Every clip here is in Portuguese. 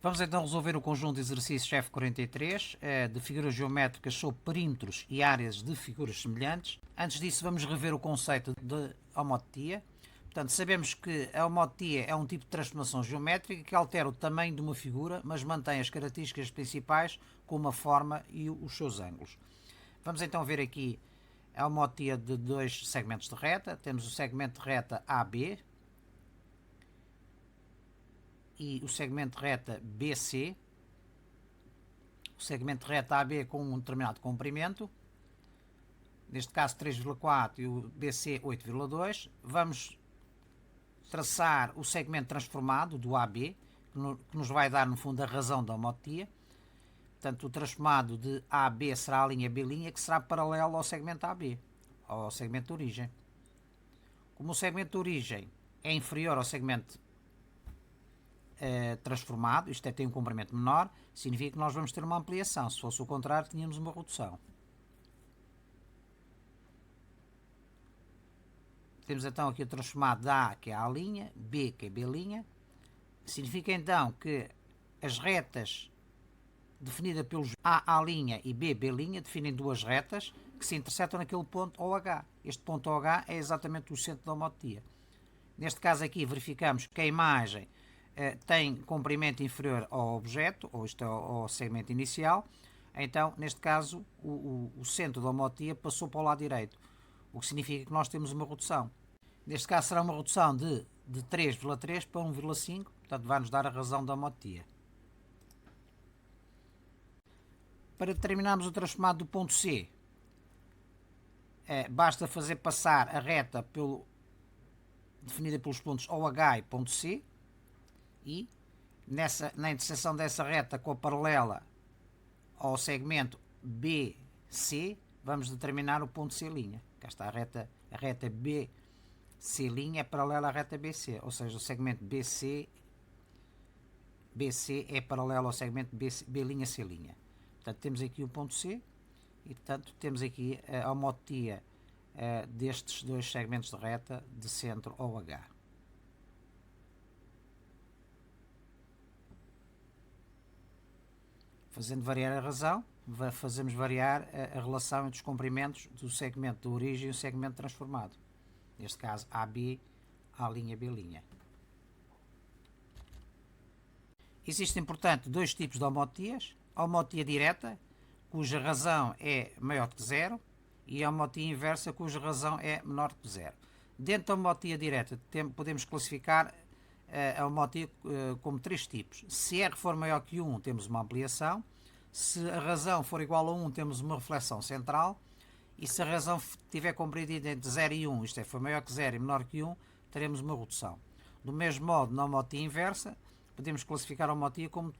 Vamos então resolver o conjunto de exercícios F43 de figuras geométricas sobre perímetros e áreas de figuras semelhantes. Antes disso, vamos rever o conceito de homotetia. Portanto, sabemos que a homotetia é um tipo de transformação geométrica que altera o tamanho de uma figura, mas mantém as características principais como a forma e os seus ângulos. Vamos então ver aqui a homotetia de dois segmentos de reta. Temos o segmento de reta AB e o segmento de reta BC. O segmento de reta AB com um determinado comprimento, neste caso 3,4 e o BC 8,2. Vamos traçar o segmento transformado do AB, que nos vai dar no fundo a razão da homotetia. Portanto, o transformado de AB será a linha B', que será paralelo ao segmento AB, ao segmento de origem. Como o segmento de origem é inferior ao segmento transformado, isto é, tem um comprimento menor, significa que nós vamos ter uma ampliação. Se fosse o contrário, tínhamos uma redução. Temos então aqui o transformado de A, que é A', B, que é B'. Significa então que as retas definidas pelos A' e B', definem duas retas que se intersetam naquele ponto OH. Este ponto OH é exatamente o centro da homotetia. Neste caso aqui verificamos que a imagem tem comprimento inferior ao objeto, ou isto é, ao segmento inicial. Então, neste caso, o centro da homotetia passou para o lado direito, o que significa que nós temos uma redução. Neste caso será uma redução de 3,3 para 1,5, portanto vai-nos dar a razão da homotetia. Para determinarmos o transformado do ponto C, basta fazer passar a reta definida pelos pontos OH e ponto C, e na interseção dessa reta com a paralela ao segmento BC, vamos determinar o ponto C'. Cá está a reta BC' é paralela à reta BC, ou seja, o segmento BC é paralelo ao segmento B'C'. Portanto, temos aqui o ponto C e, portanto, temos aqui a homotetia destes dois segmentos de reta de centro OH. Fazendo variar a razão, fazemos variar a relação entre os comprimentos do segmento de origem e o segmento transformado. Neste caso, AB, A'B'. Existem, portanto, dois tipos de homotetias. A homotetia direta, cuja razão é maior que zero, e a homotetia inversa, cuja razão é menor que zero. Dentro da homotetia direta, podemos classificar a homotetia como três tipos. Se R for maior que 1, temos uma ampliação. Se a razão for igual a 1, temos uma reflexão central. E se a razão estiver compreendida entre 0 e 1, isto é, for maior que 0 e menor que 1, teremos uma redução. Do mesmo modo, na homotetia inversa, podemos classificar a homotetia como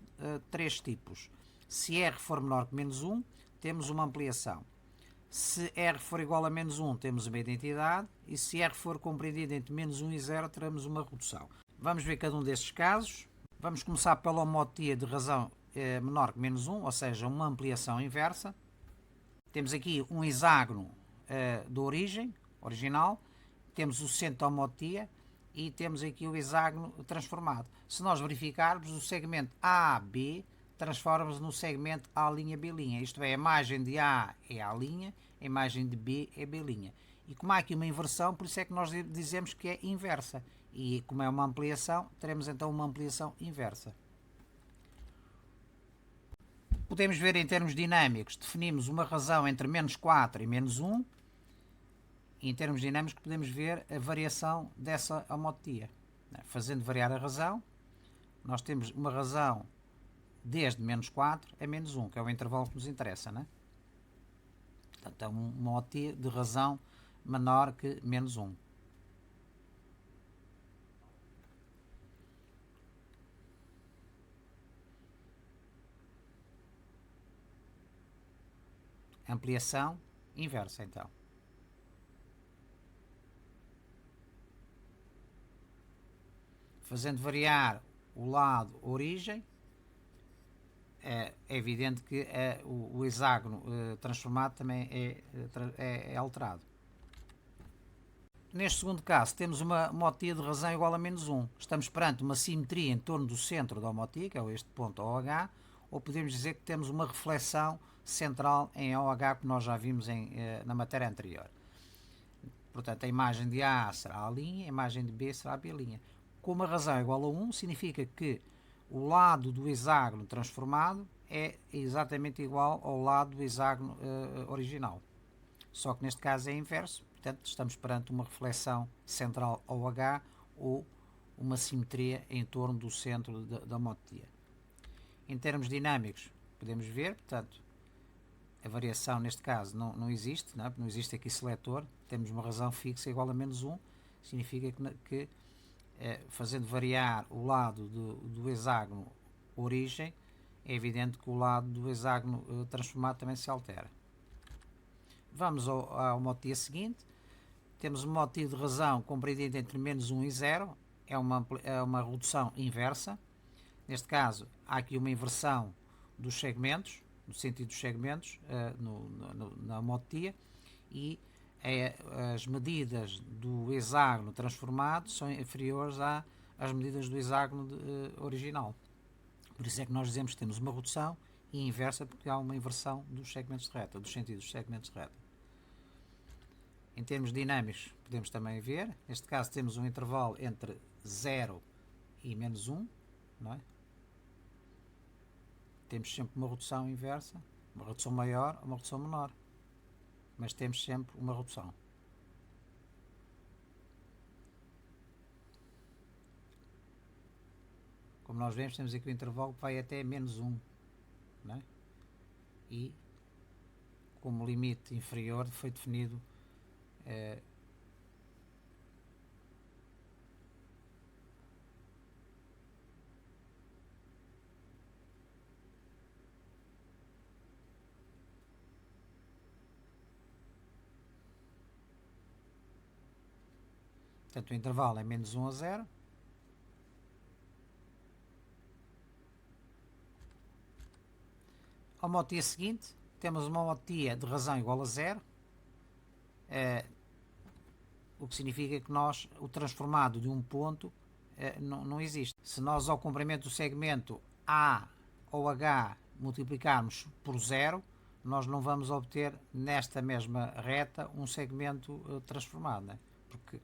três tipos. Se R for menor que menos 1, temos uma ampliação. Se R for igual a menos 1, temos uma identidade. E se R for compreendido entre menos 1 e 0, teremos uma redução. Vamos ver cada um destes casos. Vamos começar pela homotetia de razão menor que menos 1, ou seja, uma ampliação inversa. Temos aqui um hexágono de origem, original. Temos o centro da homotetia e temos aqui o hexágono transformado. Se nós verificarmos, o segmento AB transforma-se no segmento A'B'. Isto é, a imagem de A é A', a imagem de B é B'. E como há aqui uma inversão, por isso é que nós dizemos que é inversa. E como é uma ampliação, teremos então uma ampliação inversa. Podemos ver em termos dinâmicos, definimos uma razão entre menos 4 e menos 1. E em termos dinâmicos podemos ver a variação dessa homotetia. Fazendo variar a razão, nós temos uma razão desde menos 4 a menos 1, que é o intervalo que nos interessa, né? Portanto, é uma homotetia de razão menor que menos 1. Ampliação inversa, então. Fazendo variar o lado origem, é evidente que o hexágono transformado também é alterado. Neste segundo caso, temos uma homotia de razão igual a menos 1. Estamos perante uma simetria em torno do centro da homotia, que é este ponto OH, ou podemos dizer que temos uma reflexão central em OH, que nós já vimos na matéria anterior. Portanto, a imagem de A será A', a imagem de B será a B'. Como a razão é igual a 1, significa que o lado do hexágono transformado é exatamente igual ao lado do hexágono original. Só que neste caso é inverso, portanto estamos perante uma reflexão central OH ou uma simetria em torno do centro da homotia. Em termos dinâmicos, podemos ver, portanto, a variação neste caso não existe, não existe aqui seletor, temos uma razão fixa igual a menos 1, significa que fazendo variar o lado do hexágono origem, é evidente que o lado do hexágono transformado também se altera. Vamos à homotia seguinte. Temos uma homotia de razão compreendida entre menos 1 e 0. É uma redução inversa. Neste caso, há aqui uma inversão dos segmentos, no sentido dos segmentos, na homotia, e as medidas do hexágono transformado são inferiores às medidas do hexágono original. Por isso é que nós dizemos que temos uma redução e inversa, porque há uma inversão dos segmentos de reta, dos sentidos dos segmentos de reta. Em termos dinâmicos, podemos também ver, neste caso temos um intervalo entre 0 e menos 1, não é? Temos sempre uma redução inversa, uma redução maior ou uma redução menor, mas temos sempre uma redução. Como nós vemos, temos aqui o intervalo que vai até menos 1, não é? E como limite inferior foi definido portanto, o intervalo é menos 1 a 0. A homotia seguinte, temos uma homotia de razão igual a 0, o que significa que o transformado de um ponto não existe. Se nós ao comprimento do segmento A ou H multiplicarmos por 0, nós não vamos obter nesta mesma reta um segmento transformado, né? Porque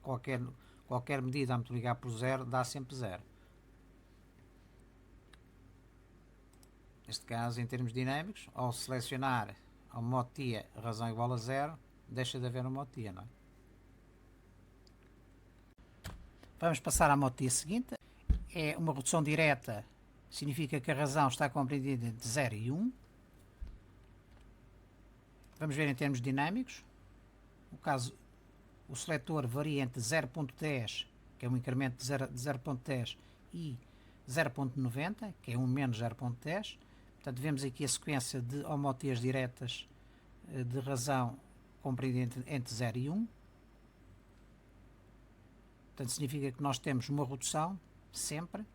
qualquer medida a multiplicar por 0 dá sempre 0. Neste caso, em termos dinâmicos, ao selecionar a homotia razão igual a 0, deixa de haver homotia, não é? Vamos passar à homotia seguinte. É uma redução direta, significa que a razão está compreendida entre 0 e 1. Vamos ver em termos dinâmicos. No caso, o seletor varia entre 0.10, que é um incremento de 0.10, e 0.90, que é um menos 0.10. Portanto, vemos aqui a sequência de homotias diretas de razão compreendida entre 0 e 1. Portanto, significa que nós temos uma redução, sempre,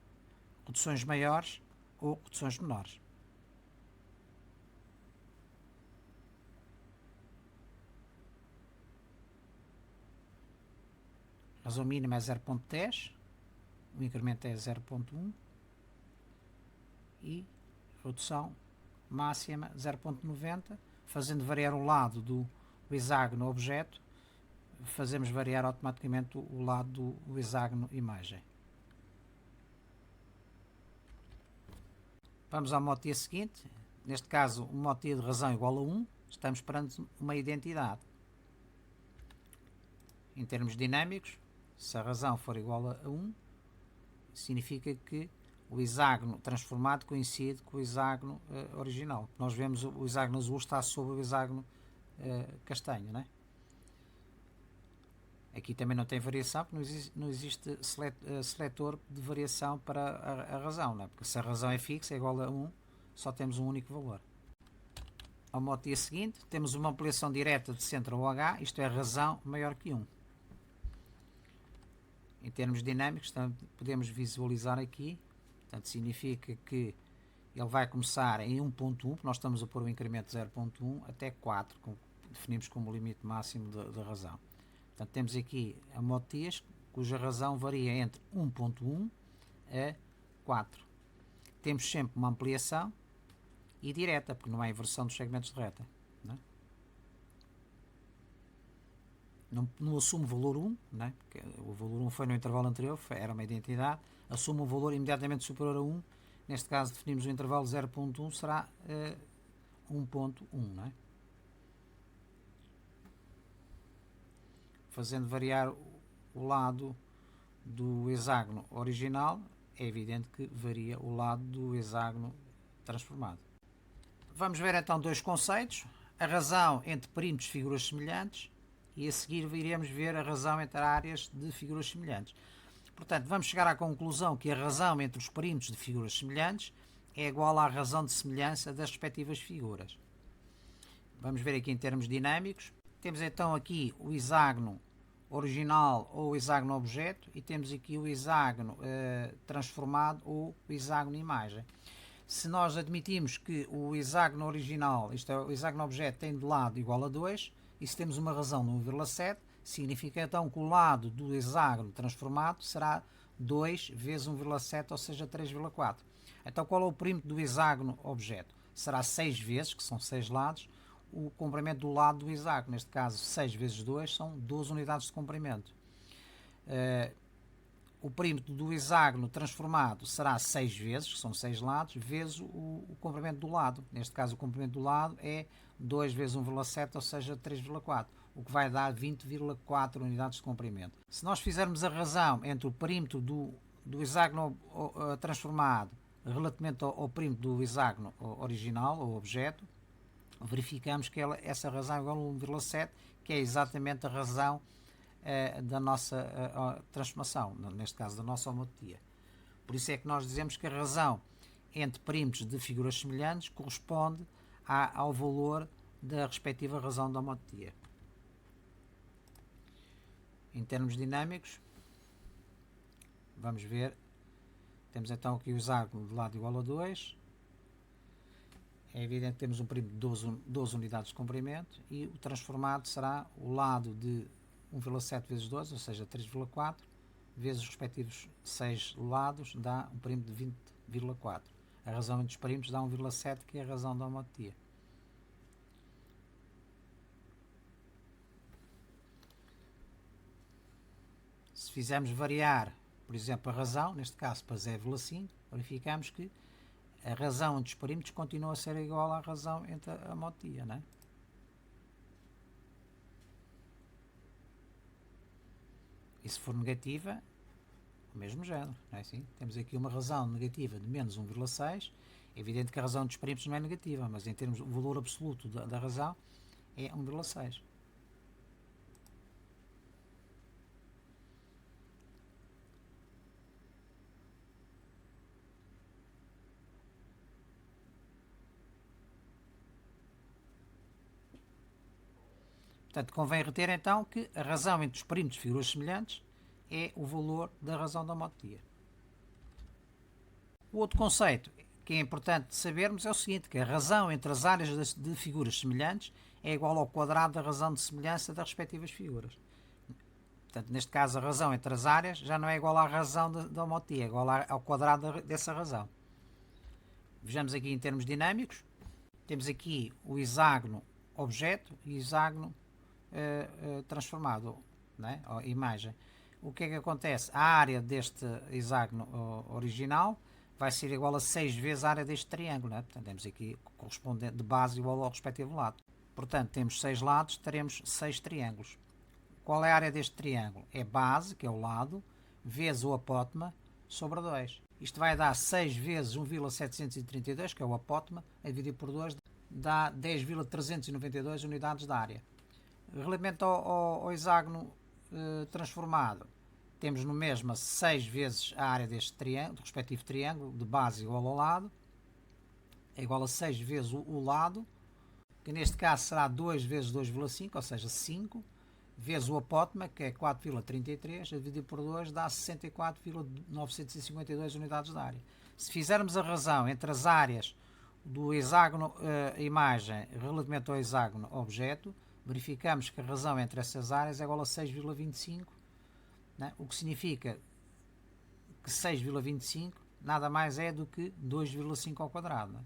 reduções maiores ou reduções menores. A razão mínima é 0.10, o incremento é 0.1 e redução máxima 0.90, fazendo variar o lado do hexágono objeto, fazemos variar automaticamente o lado do hexágono imagem. Vamos à homotia seguinte, neste caso uma homotia de razão igual a 1, estamos perante uma identidade. Em termos dinâmicos, se a razão for igual a 1, significa que o hexágono transformado coincide com o hexágono original. Nós vemos o hexágono azul está sobre o hexágono castanho, não é? Aqui também não tem variação, porque não existe seletor de variação para a razão, não é? Porque se a razão é fixa, é igual a 1, só temos um único valor. A homotia seguinte, temos uma ampliação direta de centro ao H, isto é, a razão maior que 1. Em termos dinâmicos, podemos visualizar aqui, portanto, significa que ele vai começar em 1.1, nós estamos a pôr o incremento de 0.1 até 4, definimos como limite máximo da razão. Portanto, temos aqui a modo de dias, cuja razão varia entre 1.1 a 4. Temos sempre uma ampliação e direta, porque não há inversão dos segmentos de reta. Não assumo valor 1, né? Porque o valor 1 foi no intervalo anterior, era uma identidade, assumo um valor imediatamente superior a 1, neste caso definimos o intervalo 0.1, será 1.1, né? Fazendo variar o lado do hexágono original, é evidente que varia o lado do hexágono transformado. Vamos ver então dois conceitos, a razão entre perímetros de figuras semelhantes e a seguir iremos ver a razão entre áreas de figuras semelhantes. Portanto, vamos chegar à conclusão que a razão entre os perímetros de figuras semelhantes é igual à razão de semelhança das respectivas figuras. Vamos ver aqui em termos dinâmicos. Temos então aqui o hexágono original ou o hexágono objeto e temos aqui o hexágono transformado ou o hexágono imagem. Se nós admitimos que o hexágono original, isto é, o hexágono objeto, tem de lado igual a 2, e se temos uma razão de 1,7, significa então que o lado do hexágono transformado será 2 vezes 1,7, ou seja, 3,4. Então qual é o perímetro do hexágono objeto? Será 6 vezes, que são 6 lados, o comprimento do lado do hexágono. Neste caso, 6 vezes 2 são 12 unidades de comprimento. O perímetro do hexágono transformado será 6 vezes, que são 6 lados, vezes o comprimento do lado. Neste caso, o comprimento do lado é 2 vezes 1,7, ou seja, 3,4, o que vai dar 20,4 unidades de comprimento. Se nós fizermos a razão entre o perímetro do hexágono transformado relativamente ao perímetro do hexágono original, ou objeto, verificamos que essa razão é igual a 1,7, que é exatamente a razão da nossa transformação, neste caso da nossa homoteia. Por isso é que nós dizemos que a razão entre perímetros de figuras semelhantes corresponde ao valor da respectiva razão da homoteia. Em termos dinâmicos, vamos ver, temos então aqui o hexágono de lado igual a 2, é evidente que temos um perímetro de 12 unidades de comprimento e o transformado será o lado de 1,7 vezes 12, ou seja, 3,4, vezes os respectivos 6 lados, dá um perímetro de 20,4. A razão entre os perímetros dá 1,7, que é a razão da homoteia. Se fizermos variar, por exemplo, a razão, neste caso para 0,5, verificamos que a razão entre os perímetros continua a ser igual à razão entre a homoteia, não é? E se for negativa, o mesmo género, não é assim? Temos aqui uma razão negativa de menos 1,6, é evidente que a razão dos perímetros não é negativa, mas em termos do valor absoluto da razão é 1,6. Portanto, convém reter então que a razão entre os perímetros de figuras semelhantes é o valor da razão da homoteia. O outro conceito que é importante sabermos é o seguinte, que a razão entre as áreas de figuras semelhantes é igual ao quadrado da razão de semelhança das respectivas figuras. Portanto, neste caso, a razão entre as áreas já não é igual à razão da homoteia, é igual ao quadrado dessa razão. Vejamos aqui em termos dinâmicos. Temos aqui o hexágono objeto e o hexágono transformado, né? A imagem. O que é que acontece? A área deste hexágono original vai ser igual a 6 vezes a área deste triângulo, né? Portanto, temos aqui correspondente de base igual ao respectivo lado. Portanto, temos 6 lados, teremos 6 triângulos. Qual é a área deste triângulo? É base, que é o lado, vezes o apótema, sobre 2. Isto vai dar 6 vezes 1,732, que é o apótema, a dividir por 2, dá 10,392 unidades da área. Relativamente ao hexágono transformado, temos no mesmo 6 vezes a área deste triângulo, do respectivo triângulo, de base igual ao lado, é igual a 6 vezes o lado, que neste caso será 2 vezes 2,5, ou seja, 5, vezes o apótema, que é 4,33, a dividir por 2 dá 64,952 unidades da área. Se fizermos a razão entre as áreas do hexágono imagem relativamente ao hexágono objeto, verificamos que a razão entre essas áreas é igual a 6,25, né? O que significa que 6,25 nada mais é do que 2,5 ao quadrado. Né?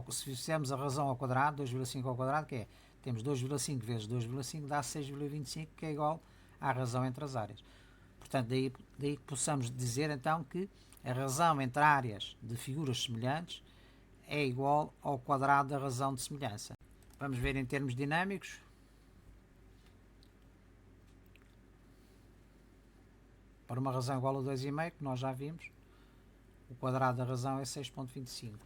Se fizermos a razão ao quadrado, 2,5 ao quadrado, que é, temos 2,5 vezes 2,5 dá 6,25, que é igual à razão entre as áreas. Portanto, daí que possamos dizer então que a razão entre áreas de figuras semelhantes é igual ao quadrado da razão de semelhança. Vamos ver em termos dinâmicos. Para uma razão igual a 2,5, que nós já vimos, o quadrado da razão é 6,25.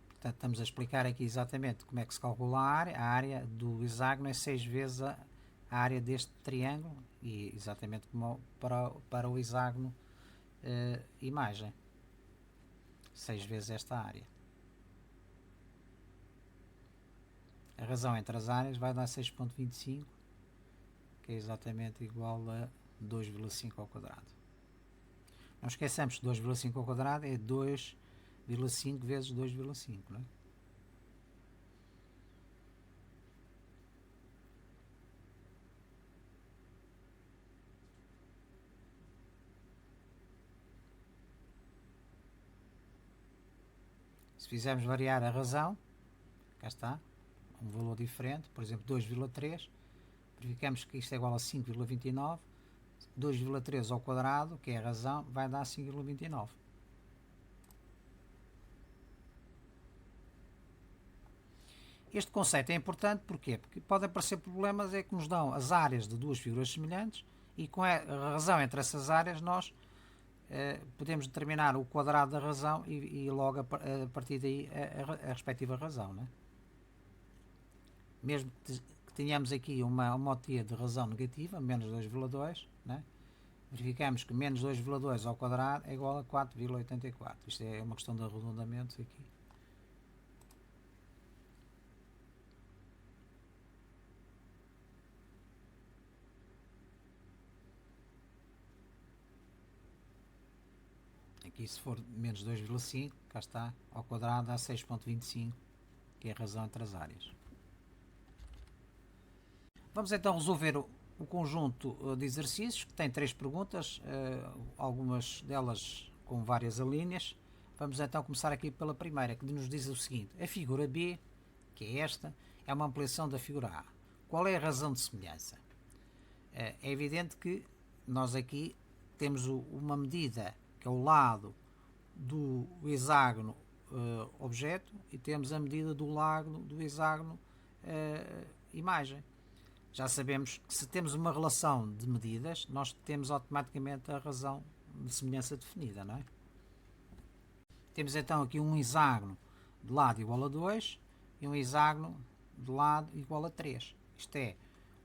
Portanto, estamos a explicar aqui exatamente como é que se calcula a área. A área do hexágono é 6 vezes a área deste triângulo, e exatamente como para o hexágono imagem. 6 vezes esta área. A razão entre as áreas vai dar 6,25, que é exatamente igual a 2,5 ao quadrado. Não esqueçamos que 2,5 ao quadrado é 2,5 vezes 2,5, não é? Se fizermos variar a razão, cá está, um valor diferente, por exemplo 2,3, verificamos que isto é igual a 5,29, 2,3 ao quadrado, que é a razão, vai dar 5,29. Este conceito é importante porquê? Porque pode aparecer problemas é que nos dão as áreas de duas figuras semelhantes e com a razão entre essas áreas nós podemos determinar o quadrado da razão e logo a partir daí a respectiva razão. Né? Mesmo que tenhamos aqui uma homotia de razão negativa, menos 2,2, né? Verificamos que menos 2,2 ao quadrado é igual a 4,84. Isto é uma questão de arredondamentos aqui. Aqui se for menos 2,5, cá está, ao quadrado dá 6,25, que é a razão entre as áreas. Vamos então resolver o conjunto de exercícios, que tem 3 perguntas, algumas delas com várias alíneas. Vamos então começar aqui pela primeira, que nos diz o seguinte: a figura B, que é esta, é uma ampliação da figura A. Qual é a razão de semelhança? É evidente que nós aqui temos uma medida que é o lado do hexágono objeto e temos a medida do lado do hexágono imagem. Já sabemos que se temos uma relação de medidas, nós temos automaticamente a razão de semelhança definida, não é? Temos então aqui um hexágono de lado igual a 2 e um hexágono de lado igual a 3. Isto é,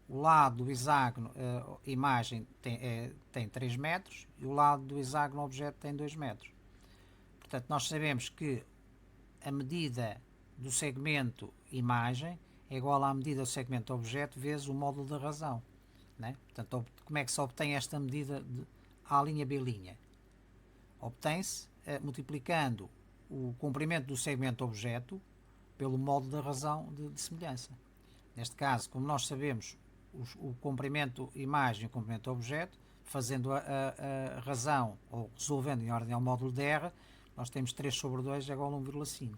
o lado do hexágono imagem tem 3 metros e o lado do hexágono objeto tem 2 metros. Portanto, nós sabemos que a medida do segmento imagem é igual à medida do segmento objeto vezes o módulo da razão. Né? Portanto, como é que se obtém esta medida de A', B'? Obtém-se multiplicando o comprimento do segmento objeto pelo módulo da razão de semelhança. Neste caso, como nós sabemos o comprimento imagem e o comprimento objeto, fazendo a razão ou resolvendo em ordem ao módulo de R, nós temos 3 sobre 2 é igual a 1,5.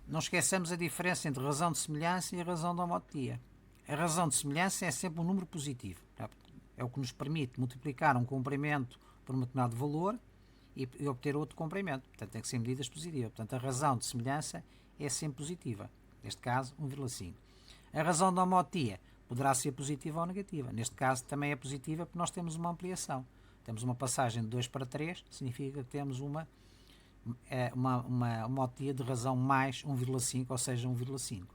Não esqueçamos a diferença entre razão de semelhança e a razão de homotia. A razão de semelhança é sempre um número positivo. É o que nos permite multiplicar um comprimento por um determinado valor e obter outro comprimento. Portanto, tem que ser medidas positivas. Portanto, a razão de semelhança é sempre positiva. Neste caso, 1,5. A razão de homotia poderá ser positiva ou negativa. Neste caso, também é positiva porque nós temos uma ampliação. Temos uma passagem de 2 para 3, significa que temos uma homotia de razão mais 1,5, ou seja, 1,5.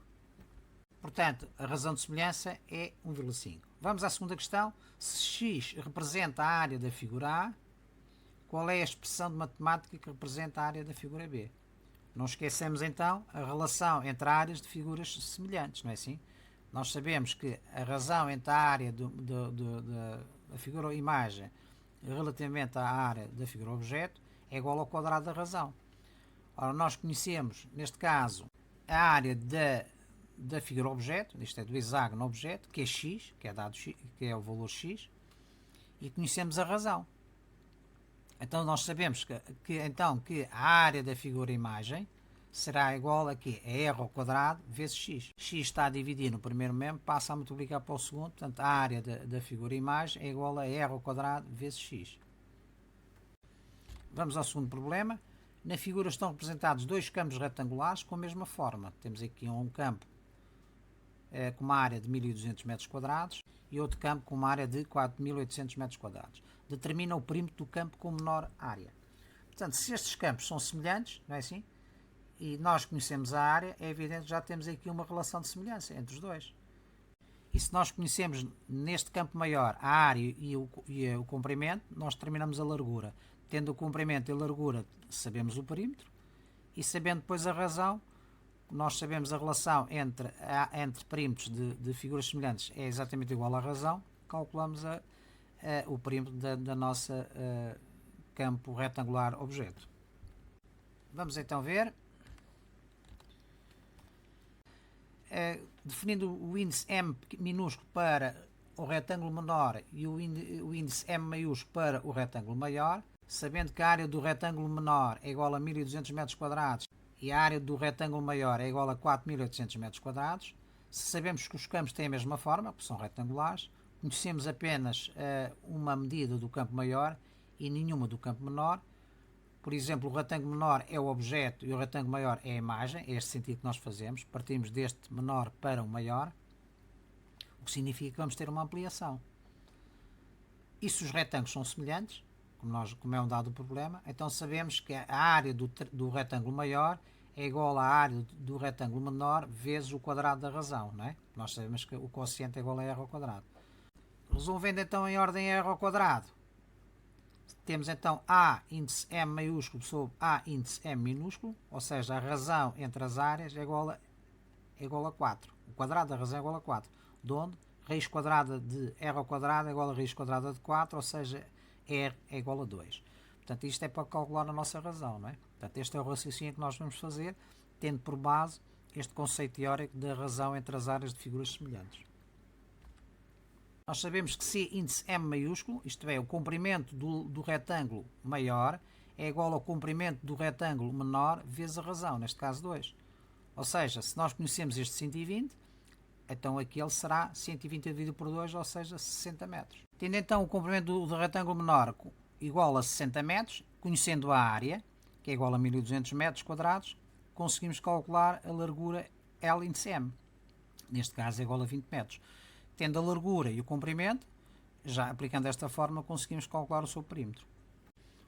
Portanto, a razão de semelhança é 1,5. Vamos à segunda questão. Se x representa a área da figura A, qual é a expressão de matemática que representa a área da figura B? Não esquecemos então a relação entre áreas de figuras semelhantes, não é assim? Nós sabemos que a razão entre a área da figura imagem relativamente à área da figura objeto é igual ao quadrado da razão. Ora, nós conhecemos, neste caso, a área da figura objeto, isto é, do hexágono objeto, que é x, que é dado x, que é o valor x, e conhecemos a razão. Então nós sabemos que a área da figura imagem será igual a quê? A r ao quadrado vezes x. X está a dividir no primeiro membro, passa a multiplicar para o segundo, portanto a área da figura imagem é igual a r ao quadrado vezes x. Vamos ao segundo problema. Na figura estão representados dois campos retangulares com a mesma forma. Temos aqui um campo com uma área de 1200 metros quadrados e outro campo com uma área de 4800 metros quadrados. Determina o perímetro do campo com menor área. Portanto, se estes campos são semelhantes, não é assim? E nós conhecemos a área, é evidente que já temos aqui uma relação de semelhança entre os dois. E se nós conhecemos neste campo maior a área e o comprimento, nós determinamos a largura. Tendo o comprimento e a largura, sabemos o perímetro. E sabendo depois a razão, nós sabemos a relação entre perímetros de figuras semelhantes é exatamente igual à razão, calculamos o perímetro da nossa campo retangular objeto. Vamos então ver. Definindo o índice M minúsculo para o retângulo menor e o índice M maiúsculo para o retângulo maior, sabendo que a área do retângulo menor é igual a 1200 metros quadrados e a área do retângulo maior é igual a 4800 metros quadrados, se sabemos que os campos têm a mesma forma, porque são retangulares, conhecemos apenas uma medida do campo maior e nenhuma do campo menor. Por exemplo, o retângulo menor é o objeto e o retângulo maior é a imagem, é este sentido que nós fazemos, partimos deste menor para o maior, o que significa que vamos ter uma ampliação. E se os retângulos são semelhantes, como é um dado problema, então sabemos que a área do retângulo maior é igual à área do retângulo menor vezes o quadrado da razão, não é? Nós sabemos que o quociente é igual a r ao quadrado. Resolvendo então em ordem r ao quadrado, temos então A índice M maiúsculo sobre A índice M minúsculo, ou seja, a razão entre as áreas é igual a 4. O quadrado da razão é igual a 4, de onde raiz quadrada de r ao quadrado é igual a raiz quadrada de 4, ou seja, r é igual a 2. Portanto, isto é para calcular a nossa razão, não é? Portanto, este é o raciocínio que nós vamos fazer, tendo por base este conceito teórico da razão entre as áreas de figuras semelhantes. Nós sabemos que C índice M maiúsculo, isto é, o comprimento do retângulo maior, é igual ao comprimento do retângulo menor vezes a razão, neste caso 2. Ou seja, se nós conhecemos este 120, então aquele será 120 dividido por 2, ou seja, 60 metros. Tendo então o comprimento do retângulo menor igual a 60 metros, conhecendo a área, que é igual a 1200 metros quadrados, conseguimos calcular a largura L índice M. Neste caso é igual a 20 metros. Tendo a largura e o comprimento, já aplicando esta fórmula, conseguimos calcular o seu perímetro.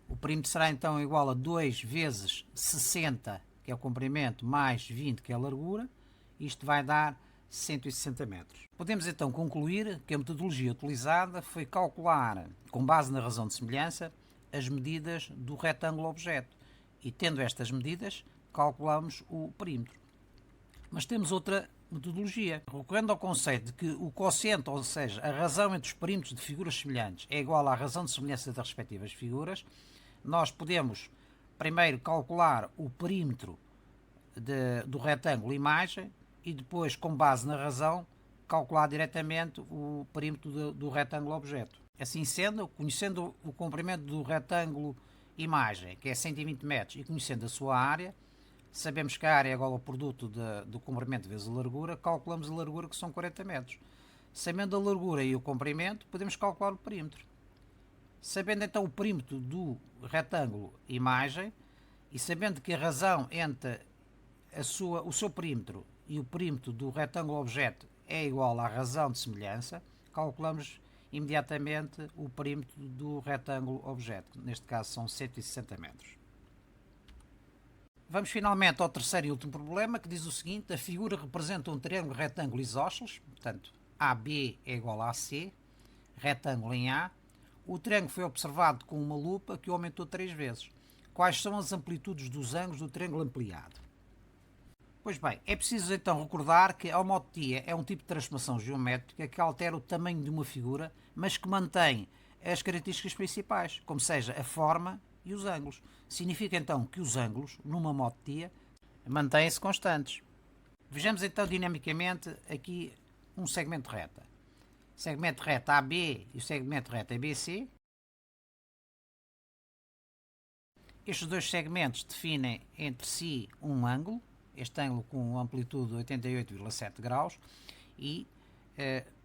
O perímetro será então igual a 2 vezes 60, que é o comprimento, mais 20, que é a largura. Isto vai dar 160 metros. Podemos então concluir que a metodologia utilizada foi calcular, com base na razão de semelhança, as medidas do retângulo objeto. E tendo estas medidas, calculamos o perímetro. Mas temos outra metodologia. Recorrendo ao conceito de que o quociente, ou seja, a razão entre os perímetros de figuras semelhantes é igual à razão de semelhança das respectivas figuras, nós podemos primeiro calcular o perímetro do retângulo imagem e depois, com base na razão, calcular diretamente o perímetro do retângulo objeto. Assim sendo, conhecendo o comprimento do retângulo imagem, que é 120 metros, e conhecendo a sua área, sabemos que a área é igual ao produto do comprimento vezes a largura, calculamos a largura, que são 40 metros. Sabendo a largura e o comprimento, podemos calcular o perímetro. Sabendo então o perímetro do retângulo imagem e sabendo que a razão entre o seu perímetro e o perímetro do retângulo objeto é igual à razão de semelhança, calculamos imediatamente o perímetro do retângulo objeto. Neste caso são 160 metros. Vamos finalmente ao terceiro e último problema, que diz o seguinte: a figura representa um triângulo retângulo isósceles, portanto AB é igual a AC, retângulo em A. O triângulo foi observado com uma lupa que o aumentou 3 vezes. Quais são as amplitudes dos ângulos do triângulo ampliado? Pois bem, é preciso então recordar que a homoteia é um tipo de transformação geométrica que altera o tamanho de uma figura, mas que mantém as características principais, como seja a forma e os ângulos. Significa então que os ângulos, numa mote-dia, mantêm-se constantes. Vejamos então dinamicamente aqui um segmento de reta. Segmento de reta AB e o segmento de reta ABC. Estes dois segmentos definem entre si um ângulo, este ângulo com amplitude de 88,7 graus, e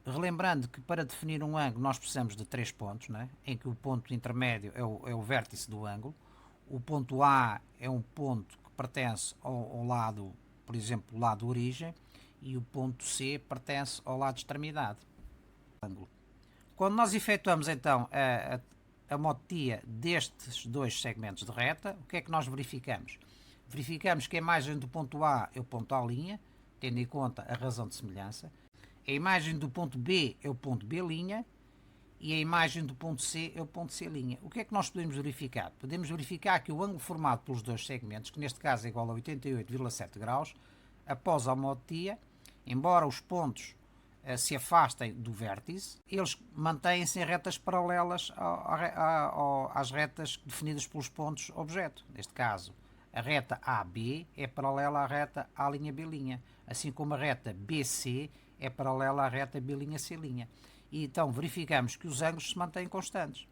relembrando que para definir um ângulo nós precisamos de 3 pontos, né? Em que o ponto intermédio é o vértice do ângulo, o ponto A é um ponto que pertence ao lado, por exemplo, o lado origem, e o ponto C pertence ao lado de extremidade. Quando nós efetuamos então a mote-dia destes dois segmentos de reta, o que é que nós verificamos? Verificamos que a imagem do ponto A é o ponto A', tendo em conta a razão de semelhança. A imagem do ponto B é o ponto B', e a imagem do ponto C é o ponto C'. O que é que nós podemos verificar? Podemos verificar que o ângulo formado pelos dois segmentos, que neste caso é igual a 88,7 graus, após a mote-dia, embora os pontos se afastem do vértice, eles mantêm-se em retas paralelas às retas definidas pelos pontos objeto. Neste caso, a reta AB é paralela à reta A'B', assim como a reta BC é paralela à reta B'C'. E então verificamos que os ângulos se mantêm constantes.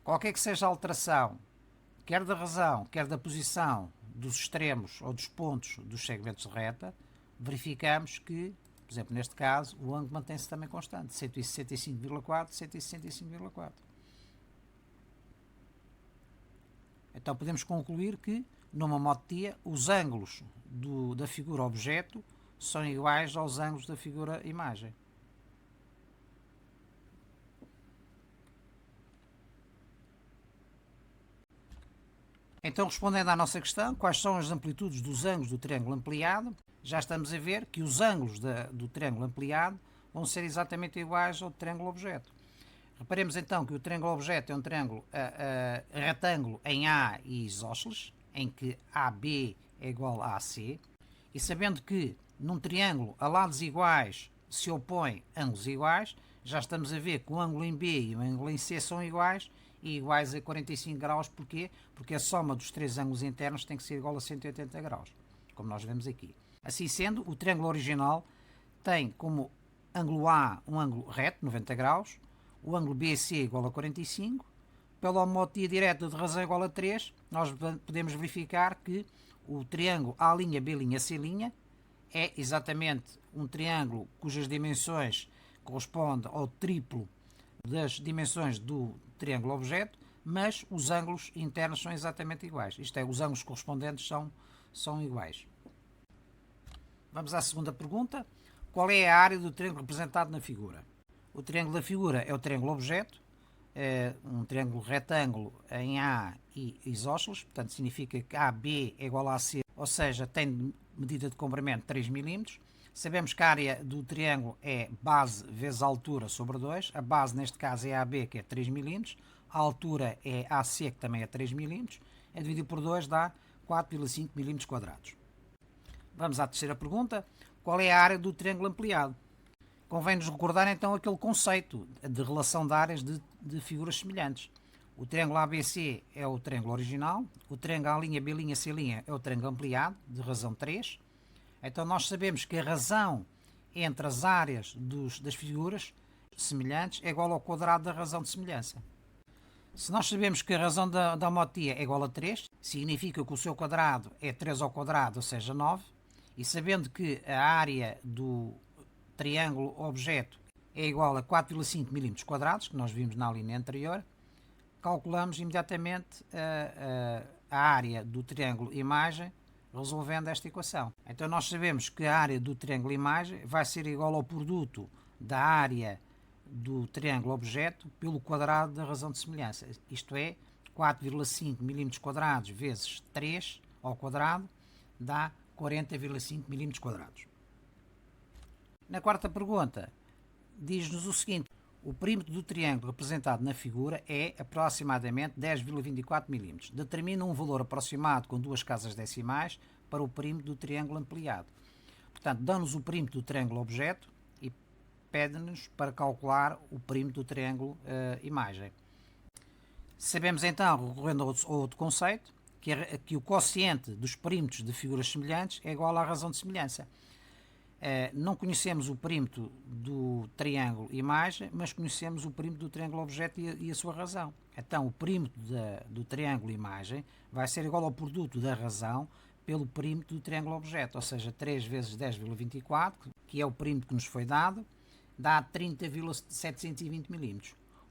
Qualquer que seja a alteração, quer da razão, quer da posição dos extremos ou dos pontos dos segmentos de reta, verificamos que, por exemplo, neste caso, o ângulo mantém-se também constante, 165,4, 165,4. Então podemos concluir que, numa mote-dia, os ângulos da figura objeto são iguais aos ângulos da figura imagem. Então, respondendo à nossa questão, quais são as amplitudes dos ângulos do triângulo ampliado? Já estamos a ver que os ângulos do triângulo ampliado vão ser exatamente iguais ao triângulo objeto. Reparemos então que o triângulo objeto é um triângulo retângulo em A e isósceles, em que AB é igual a AC, e sabendo que num triângulo a lados iguais se opõem ângulos iguais, já estamos a ver que o ângulo em B e o ângulo em C são iguais e iguais a 45 graus. Porquê? Porque a soma dos três ângulos internos tem que ser igual a 180 graus, como nós vemos aqui. Assim sendo, o triângulo original tem como ângulo A um ângulo reto, 90 graus, o ângulo BC igual a 45, pela homotia direta de razão igual a 3, nós podemos verificar que o triângulo A'B', C' é exatamente um triângulo cujas dimensões correspondem ao triplo das dimensões do triângulo objeto, mas os ângulos internos são exatamente iguais. Isto é, os ângulos correspondentes são iguais. Vamos à segunda pergunta. Qual é a área do triângulo representado na figura? O triângulo da figura é o triângulo objeto, é um triângulo retângulo em A e isósceles, portanto significa que AB é igual a AC, ou seja, tem medida de comprimento 3 mm. Sabemos que a área do triângulo é base vezes a altura sobre 2. A base neste caso é AB, que é 3 mm. A altura é AC, que também é 3 mm. É dividido por 2 dá 4,5 mm². Vamos à terceira pergunta. Qual é a área do triângulo ampliado? Convém-nos recordar então aquele conceito de relação de áreas de figuras semelhantes. O triângulo ABC é o triângulo original, o triângulo A'B', C' é o triângulo ampliado, de razão 3. Então nós sabemos que a razão entre as áreas das figuras semelhantes é igual ao quadrado da razão de semelhança. Se nós sabemos que a razão da homotia é igual a 3, significa que o seu quadrado é 3 ao quadrado, ou seja, 9. E sabendo que a área do triângulo objeto é igual a 4,5 mm², que nós vimos na linha anterior, calculamos imediatamente a área do triângulo imagem resolvendo esta equação. Então nós sabemos que a área do triângulo imagem vai ser igual ao produto da área do triângulo objeto pelo quadrado da razão de semelhança. Isto é, 4,5 mm² vezes 3 ao quadrado dá 40,5 mm². Na quarta pergunta, diz-nos o seguinte: o perímetro do triângulo representado na figura é aproximadamente 10,24 mm. Determina um valor aproximado com duas casas decimais para o perímetro do triângulo ampliado. Portanto, dá-nos o perímetro do triângulo objeto e pede-nos para calcular o perímetro do triângulo imagem. Sabemos então, recorrendo a outro conceito, que o quociente dos perímetros de figuras semelhantes é igual à razão de semelhança. Não conhecemos o perímetro do triângulo imagem, mas conhecemos o perímetro do triângulo objeto e a sua razão. Então, o perímetro do triângulo imagem vai ser igual ao produto da razão pelo perímetro do triângulo objeto, ou seja, 3 vezes 10,24, que é o perímetro que nos foi dado, dá 30,720 mm.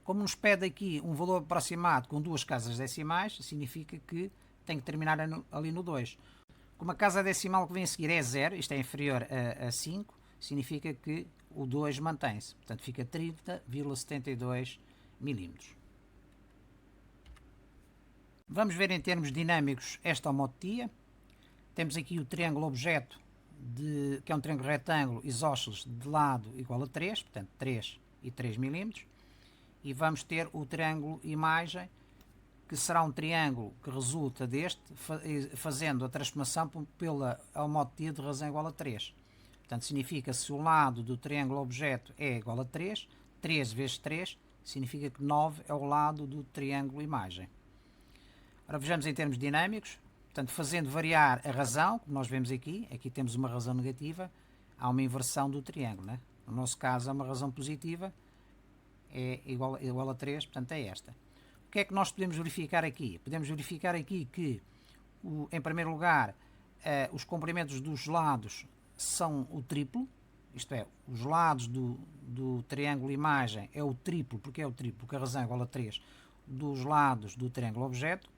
Como nos pede aqui um valor aproximado com duas casas decimais, significa que tem que terminar ali no 2. Como a casa decimal que vem a seguir é 0, isto é inferior a 5, significa que o 2 mantém-se. Portanto, fica 30,72 mm. Vamos ver em termos dinâmicos esta homotetia. Temos aqui o triângulo objeto, que é um triângulo retângulo isósceles de lado igual a 3, portanto 3 e 3 mm. E vamos ter o triângulo imagem, que será um triângulo que resulta deste, fazendo a transformação pela homotetia de razão igual a 3. Portanto, significa que se o lado do triângulo objeto é igual a 3, 3 vezes 3 significa que 9 é o lado do triângulo imagem. Ora, vejamos em termos dinâmicos. Portanto, fazendo variar a razão, como nós vemos aqui temos uma razão negativa, há uma inversão do triângulo, né? No nosso caso, há uma razão positiva, é igual a 3, portanto é esta. O que é que nós podemos verificar aqui? Podemos verificar aqui que, em primeiro lugar, os comprimentos dos lados são o triplo, isto é, os lados do triângulo imagem é o triplo, porque é o triplo, porque a razão é igual a 3, dos lados do triângulo objeto,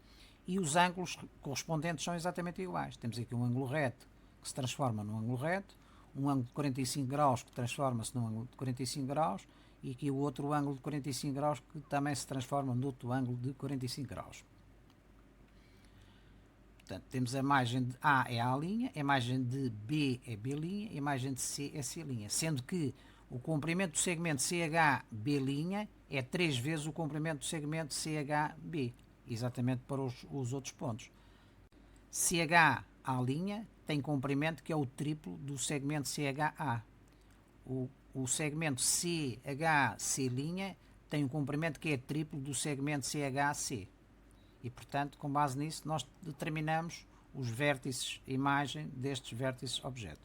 e os ângulos correspondentes são exatamente iguais. Temos aqui um ângulo reto que se transforma num ângulo reto, um ângulo de 45 graus que transforma-se num ângulo de 45 graus, e aqui o outro ângulo de 45 graus que também se transforma num outro ângulo de 45 graus. Portanto, temos a imagem de A é A', a imagem de B é B', a imagem de C é C', sendo que o comprimento do segmento CHB' é 3 vezes o comprimento do segmento CHB, exatamente para os outros pontos. CHA' tem comprimento que é o triplo do segmento CHA. O segmento CHC' tem um comprimento que é triplo do segmento CHC. E, portanto, com base nisso, nós determinamos os vértices imagem destes vértices objeto.